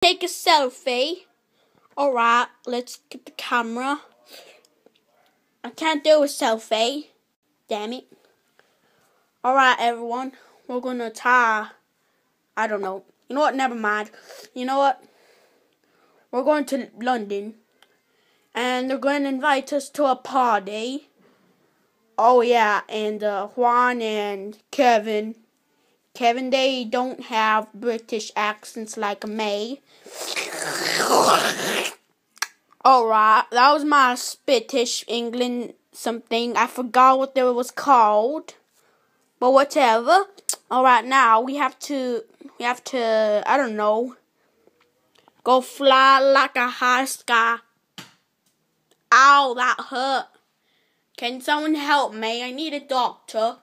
Take a selfie. Alright, let's get the camera. I can't do a selfie. Damn it. Alright, everyone. We're gonna try. I don't know. You know what? Never mind. You know what? We're going to London. And they're going to invite us to a party. Oh, yeah. And Juan and Kevin. Kevin, they don't have British accents like me. Alright, that was my Spittish England something. I forgot what it was called. But whatever. Alright, now we have to, I don't know, go fly like a high sky. Ow, that hurt. Can someone help me? I need a doctor.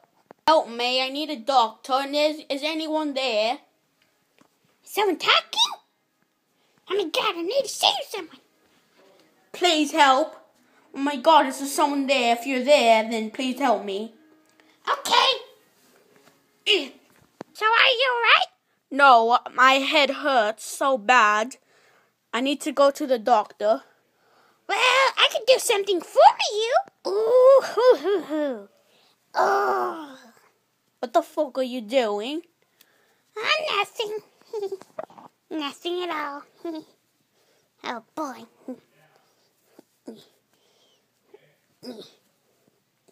Help me, I need a doctor. And is anyone there? Someone talking? Oh my god, I need to see someone. Please help. Oh my god, is there someone there? If you're there, then please help me. Okay. So are you alright? No, my head hurts so bad. I need to go to the doctor. Well, I can do something for you. Ooh, hoo, hoo, hoo. Oh. What the fuck are you doing? Nothing. Nothing at all. Oh boy.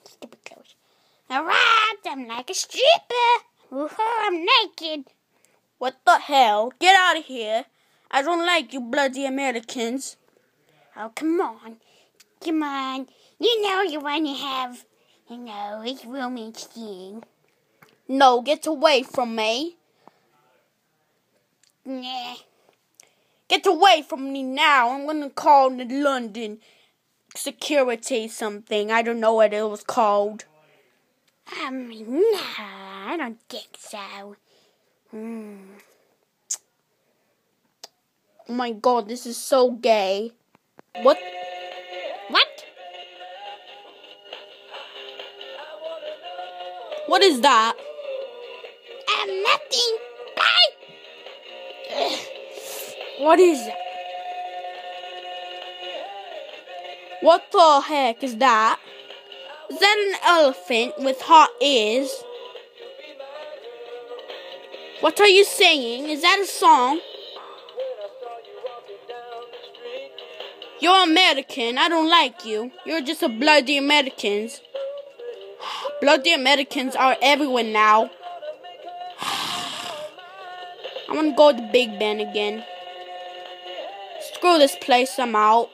Stupid clothes. Alright, I'm like a stripper. I'm naked. What the hell? Get out of here. I don't like you bloody Americans. Oh, come on. Come on. You know you want to have, a romance thing. No, get away from me. Nah. Get away from me now. I'm going to call the London security something. I don't know what it was called. No, I don't think so. Oh my god, this is so gay. What? What? What is that? Nothing. Bye. What is that? What the heck is that? Is that an elephant with hot ears? What are you singing? Is that a song? You're American. I don't like you. You're just a bloody Americans. Bloody Americans are everywhere now. I'm gonna go to Big Ben again. Screw this place, I'm out.